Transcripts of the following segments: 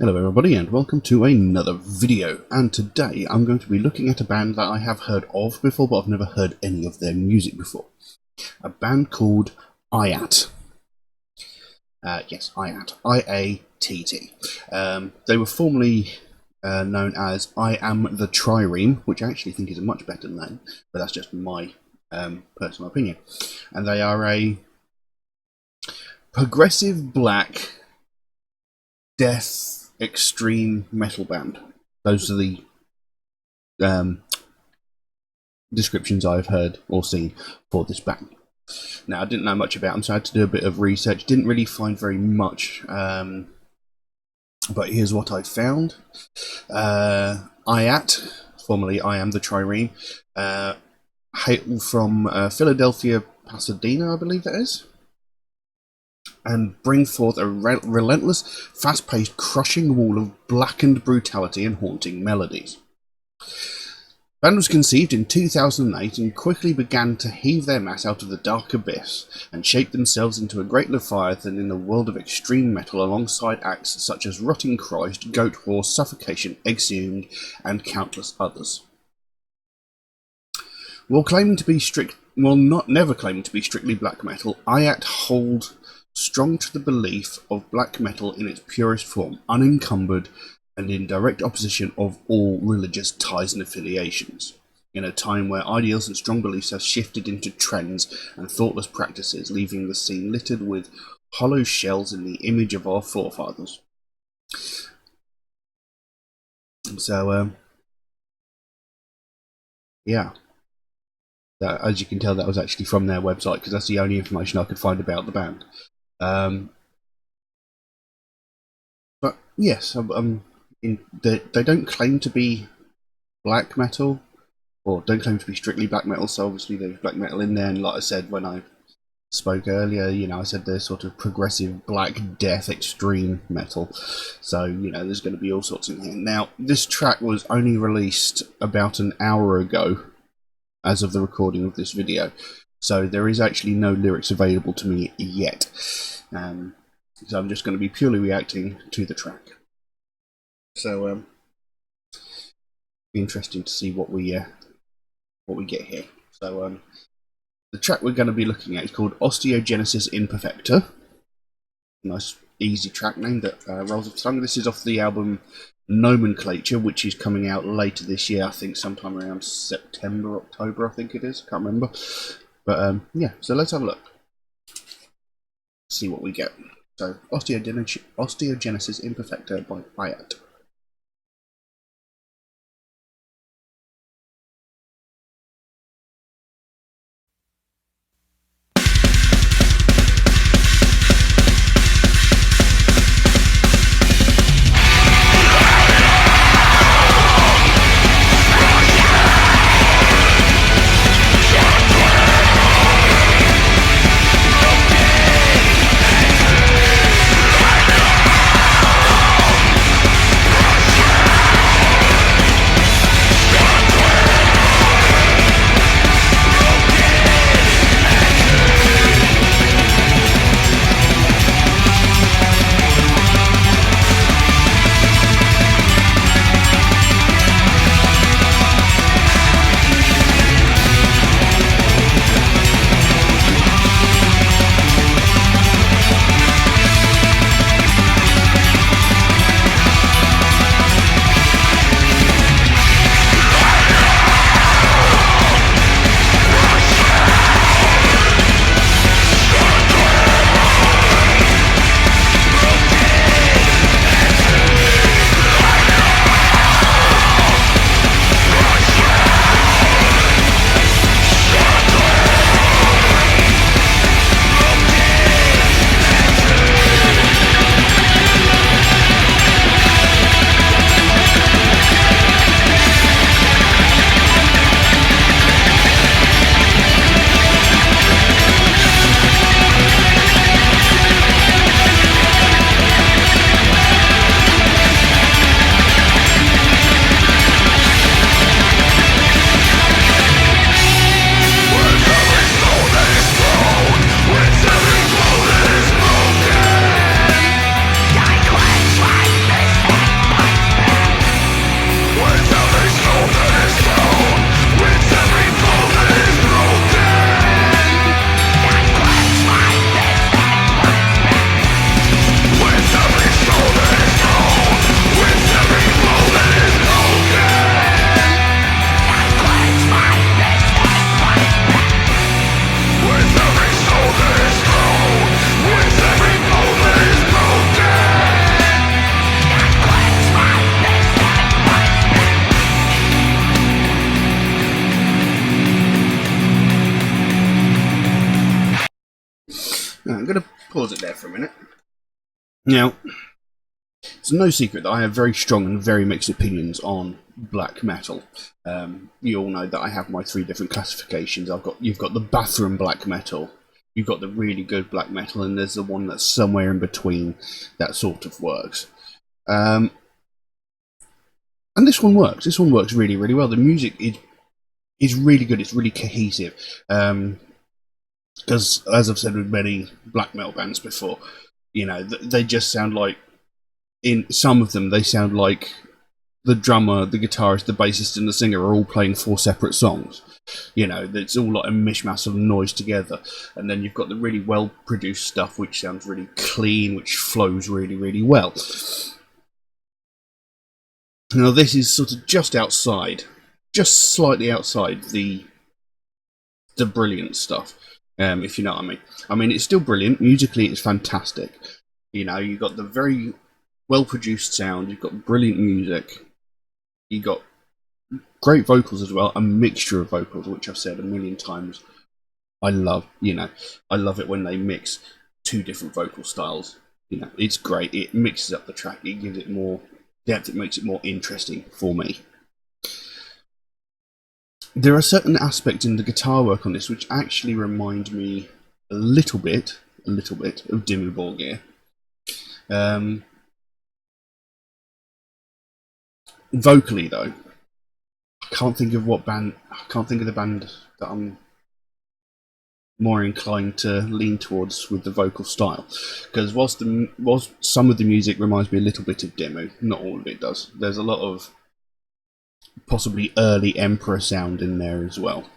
Hello everybody and welcome to another video, and today I'm going to be looking at a band that I have heard of before but I've never heard any of their music before. A band called IATT. Yes, IATT. I-A-T-T. They were formerly known as I Am the Trireme, which I actually think is a much better name, but that's just my personal opinion. And they are a progressive black death extreme metal band. Those are the descriptions I've heard or seen for this band. Now, I didn't know much about them, so I had to do a bit of research. Didn't really find very much, but here's what I found. IATT, formerly I Am the Trireme, hail from Philadelphia, Pasadena, I believe that is, and bring forth a relentless, fast-paced, crushing wall of blackened brutality and haunting melodies. The band was conceived in 2008 and quickly began to heave their mass out of the dark abyss and shape themselves into a great leviathan in the world of extreme metal alongside acts such as Rotting Christ, Goat Horse, Suffocation, Exhumed, and countless others. While never claiming to be strictly black metal, IATT hold strong to the belief of black metal in its purest form, unencumbered and in direct opposition of all religious ties and affiliations. In a time where ideals and strong beliefs have shifted into trends and thoughtless practices, leaving the scene littered with hollow shells in the image of our forefathers. And so, yeah. As you can tell, that was actually from their website, because that's the only information I could find about the band. But yes, they don't claim to be black metal, or don't claim to be strictly black metal, so obviously there's black metal in there, and like I said when I spoke earlier, I said they're sort of progressive black death extreme metal, so there's going to be all sorts in here. Now, this track was only released about an hour ago as of the recording of this video, so there is actually no lyrics available to me yet. So I'm just going to be purely reacting to the track. So be interesting to see what we get here. So the track we're going to be looking at is called Osteogenesis Imperfecta. Nice easy track name that rolls off the tongue. This is off the album Nomenclature, which is coming out later this year. I think sometime around September, October, I think it is. Can't remember. But yeah, so let's have a look. See what we get. So, Osteogenesis Imperfecta by IATT. Now, I'm going to pause it there for a minute. Now, it's no secret that I have very strong and very mixed opinions on black metal. You all know that I have my 3 different classifications. You've got the bathroom black metal, you've got the really good black metal, and there's the one that's somewhere in between that sort of works. And this one works. This one works really, really well. The music is really good. It's really cohesive. Because, as I've said with many black metal bands before, you know, they just sound like, in some of them, they sound like the drummer, the guitarist, the bassist, and the singer are all playing 4 separate songs. You know, it's all like a mishmash of noise together. And then you've got the really well-produced stuff, which sounds really clean, which flows really, really well. Now, this is sort of just slightly outside the brilliant stuff, if you know what I mean. I mean, it's still brilliant. Musically, it's fantastic. You know, you've got the very well-produced sound, you've got brilliant music, you've got great vocals as well, a mixture of vocals, which I've said a million times. I love it when they mix 2 different vocal styles. You know, it's great. It mixes up the track, it gives it more depth, it makes it more interesting for me. There are certain aspects in the guitar work on this which actually remind me a little bit of Dimmu Borgir. Vocally, though, I can't think of the band that I'm more inclined to lean towards with the vocal style. Because whilst some of the music reminds me a little bit of Dimmu, not all of it does. There's a lot of possibly early Emperor sound in there as well.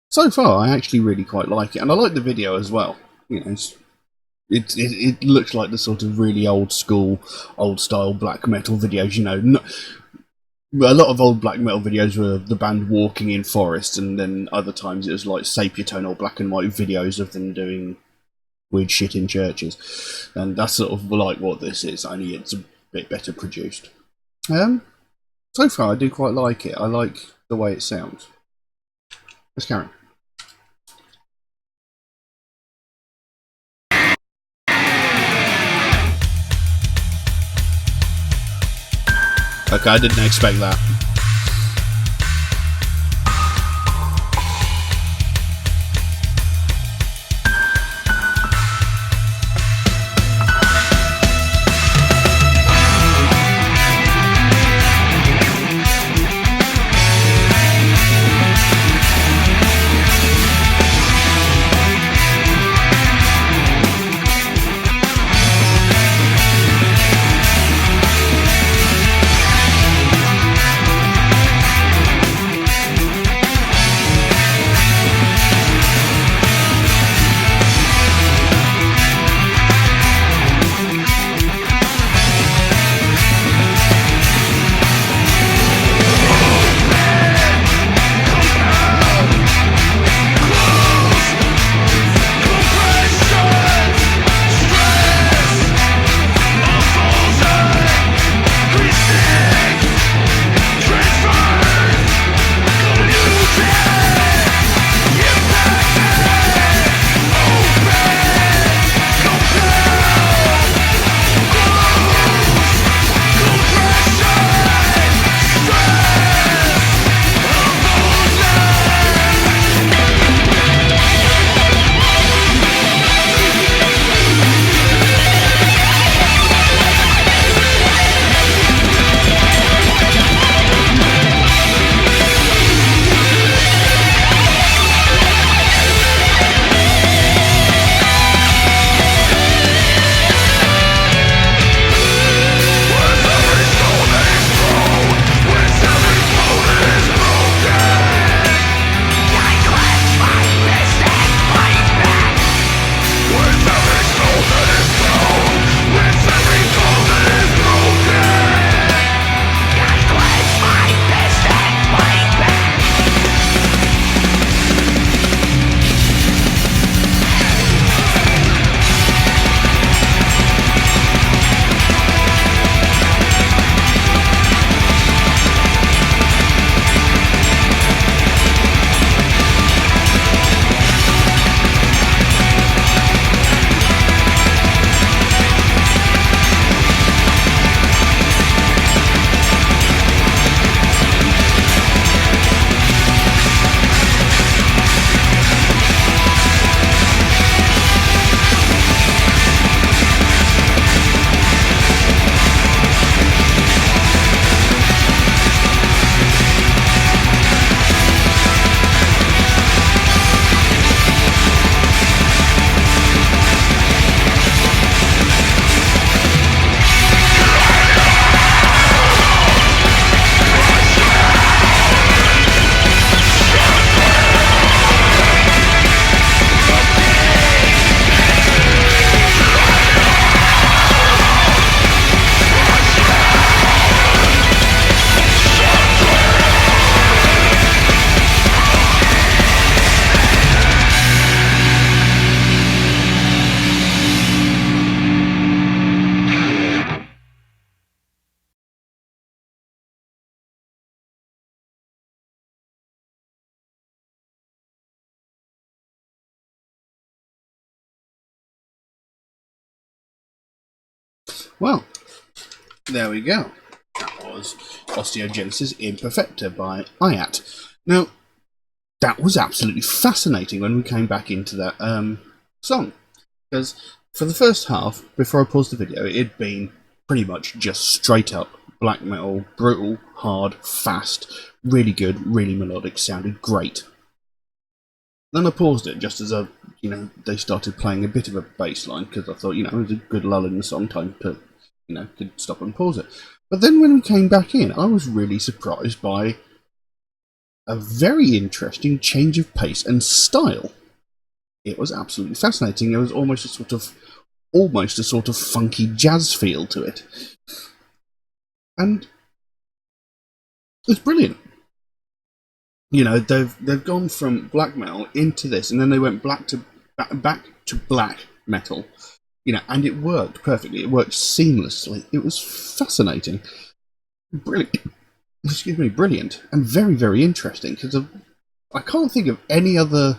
So far, I actually really quite like it, and I like the video as well. You know, it looks like the sort of really old style black metal videos. You know, a lot of old black metal videos were the band walking in forests, and then other times it was like sepia tone or black and white videos of them doing weird shit in churches, and that's sort of like what this is. Only it's a bit better produced. So far, I do quite like it. I like the way it sounds. Let's carry on. Okay, I didn't expect that. Well, there we go. That was Osteogenesis Imperfecta by IATT. Now, that was absolutely fascinating when we came back into that song. Because for the first half, before I paused the video, it had been pretty much just straight up black metal, brutal, hard, fast, really good, really melodic, sounded great. Then I paused it just as they started playing a bit of a bass line, because I thought, it was a good lull in the song, time to, could stop and pause it. But then when we came back in, I was really surprised by a very interesting change of pace and style. It was absolutely fascinating. There was almost a sort of funky jazz feel to it, and it's brilliant. They've gone from black metal into this, and then they went back to black metal. And it worked perfectly. It worked seamlessly. It was fascinating, brilliant. Excuse me, brilliant, and very, very interesting. Because I can't think of any other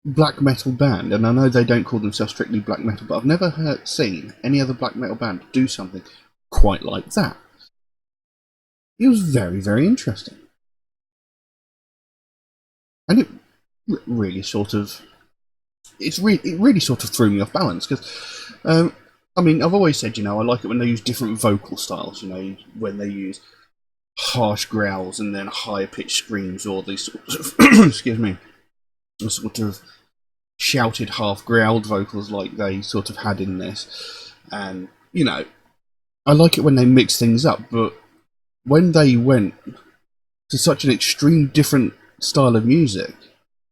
black metal band, and I know they don't call themselves strictly black metal, but I've never seen any other black metal band do something quite like that. It was very, very interesting, and it really sort of threw me off balance, because I've always said, I like it when they use different vocal styles, when they use harsh growls and then higher pitched screams, or these sort of excuse me, sort of shouted half growled vocals like they sort of had in this. And I like it when they mix things up, but when they went to such an extreme different style of music,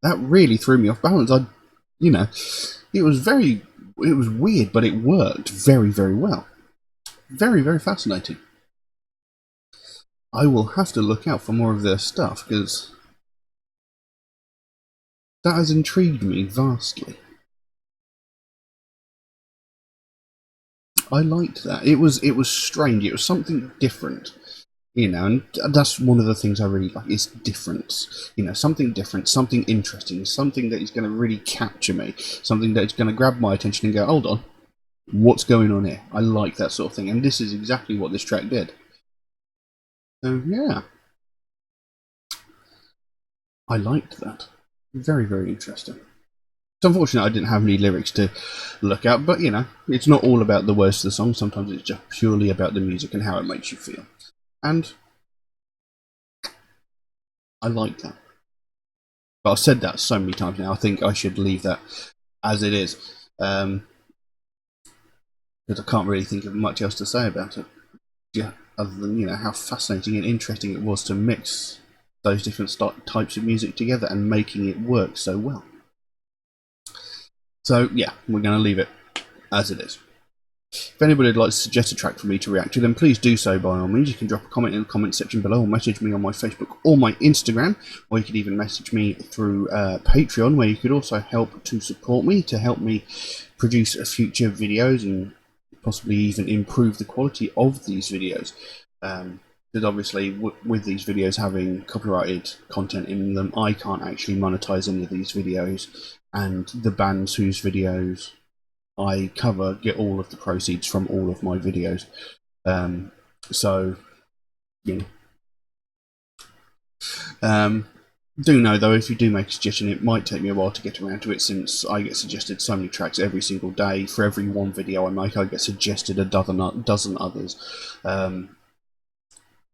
that really threw me off balance. It was weird, but it worked very, very well. Very, very fascinating. I will have to look out for more of their stuff, because that has intrigued me vastly. I liked that. It was strange. It was something different, and that's one of the things I really like, is difference. Something different, something interesting, something that is going to really capture me, something that is going to grab my attention and go, hold on, what's going on here? I like that sort of thing, and this is exactly what this track did. So yeah, I liked that. Very, very interesting. It's unfortunate I didn't have any lyrics to look at, but it's not all about the words of the song. Sometimes it's just purely about the music and how it makes you feel. And I like that. But I've said that so many times now, I think I should leave that as it is. Because I can't really think of much else to say about it. Yeah, other than, how fascinating and interesting it was to mix those different types of music together and making it work so well. So yeah, we're going to leave it as it is. If anybody would like to suggest a track for me to react to, then please do so by all means. You can drop a comment in the comment section below, or message me on my Facebook or my Instagram, or you could even message me through Patreon, where you could also help to support me, to help me produce future videos and possibly even improve the quality of these videos. Because obviously with these videos having copyrighted content in them, I can't actually monetize any of these videos, and the bands whose videos I cover get all of the proceeds from all of my videos. Do know though, if you do make a suggestion, it might take me a while to get around to it, since I get suggested so many tracks every single day. For every one video I make, I get suggested a dozen others.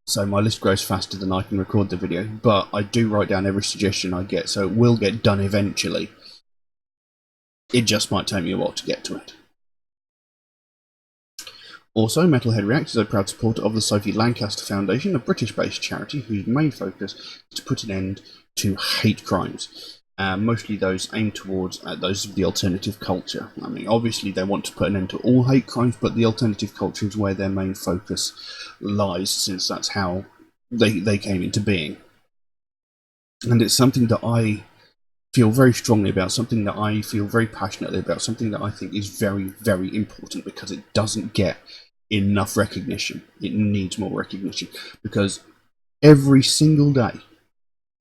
So my list grows faster than I can record the video, but I do write down every suggestion I get, so it will get done eventually. It just might take me a while to get to it. Also, Metalhead Reacts is a proud supporter of the Sophie Lancaster Foundation, a British-based charity whose main focus is to put an end to hate crimes. Mostly those aimed towards those of the alternative culture. Obviously they want to put an end to all hate crimes, but the alternative culture is where their main focus lies, since that's how they came into being. And it's something that I feel very strongly about, something that I feel very passionately about, something that I think is very, very important, because it doesn't get enough recognition. It needs more recognition, because every single day,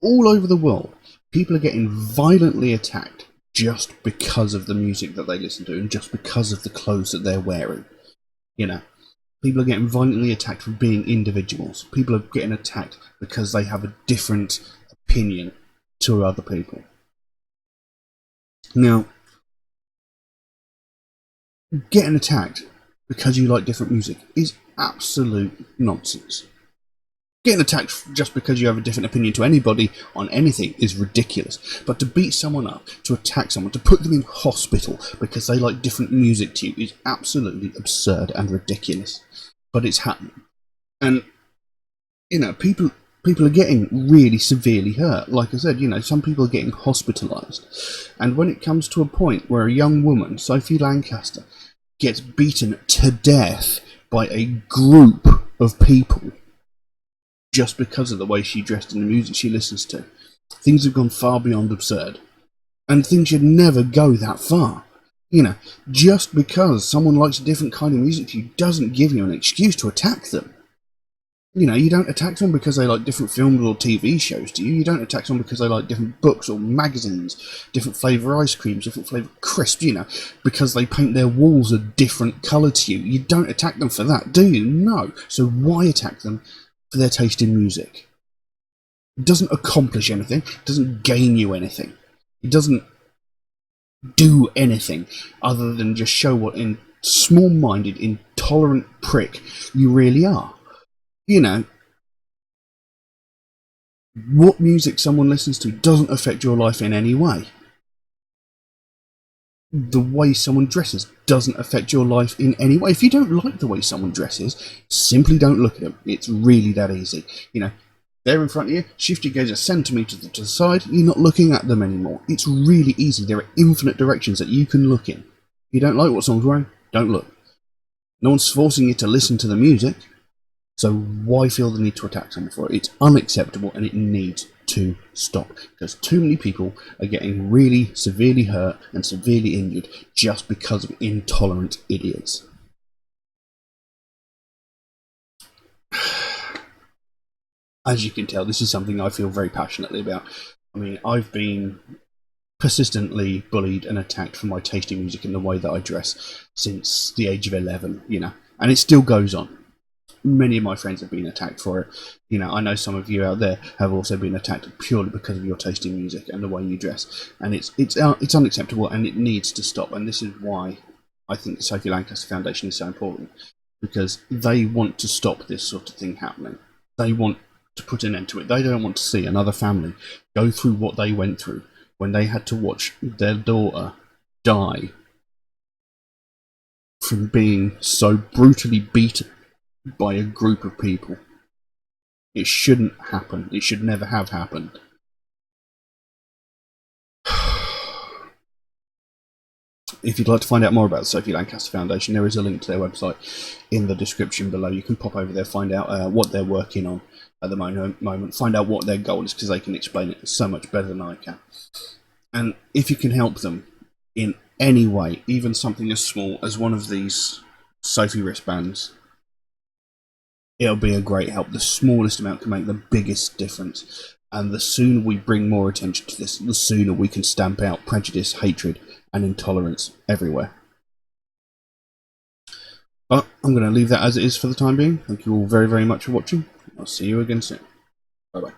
all over the world, people are getting violently attacked just because of the music that they listen to, and just because of the clothes that they're wearing. You know, people are getting violently attacked for being individuals. People are getting attacked because they have a different opinion to other people. Now, getting attacked because you like different music is absolute nonsense. Getting attacked just because you have a different opinion to anybody on anything is ridiculous. But to beat someone up, to attack someone, to put them in hospital because they like different music to you is absolutely absurd and ridiculous. But it's happening. And, people are getting really severely hurt. Like I said, some people are getting hospitalised. And when it comes to a point where a young woman, Sophie Lancaster, gets beaten to death by a group of people just because of the way she dressed and the music she listens to, things have gone far beyond absurd. And things should never go that far. Just because someone likes a different kind of music to you doesn't give you an excuse to attack them. You don't attack them because they like different films or TV shows to you. You don't attack them because they like different books or magazines, different flavour ice creams, different flavour crisps, because they paint their walls a different colour to you. You don't attack them for that, do you? No. So why attack them for their taste in music? It doesn't accomplish anything. It doesn't gain you anything. It doesn't do anything other than just show what small-minded, intolerant prick you really are. What music someone listens to doesn't affect your life in any way. The way someone dresses doesn't affect your life in any way. If you don't like the way someone dresses, simply don't look at them. It's really that easy. They're in front of you, shift your gaze a centimetre to the side, you're not looking at them anymore. It's really easy. There are infinite directions that you can look in. If you don't like what someone's wearing, don't look. No one's forcing you to listen to the music. So why feel the need to attack someone for it? It's unacceptable and it needs to stop. Because too many people are getting really severely hurt and severely injured just because of intolerant idiots. As you can tell, this is something I feel very passionately about. I mean, I've been persistently bullied and attacked for my taste in music and the way that I dress since the age of 11, and it still goes on. Many of my friends have been attacked for it. I know some of you out there have also been attacked purely because of your taste in music and the way you dress, and it's unacceptable and it needs to stop. And this is why I think the Sophie Lancaster Foundation is so important, because they want to stop this sort of thing happening. They want to put an end to it. They don't want to see another family go through what they went through when they had to watch their daughter die from being so brutally beaten by a group of people. It shouldn't happen. It should never have happened. If you'd like to find out more about the Sophie Lancaster Foundation, there is a link to their website in the description below. You can pop over there, find out what they're working on at the moment, find out what their goal is, because they can explain it so much better than I can. And if you can help them in any way, even something as small as one of these Sophie wristbands, it'll be a great help. The smallest amount can make the biggest difference. And the sooner we bring more attention to this, the sooner we can stamp out prejudice, hatred, and intolerance everywhere. But I'm going to leave that as it is for the time being. Thank you all very, very much for watching. I'll see you again soon. Bye-bye.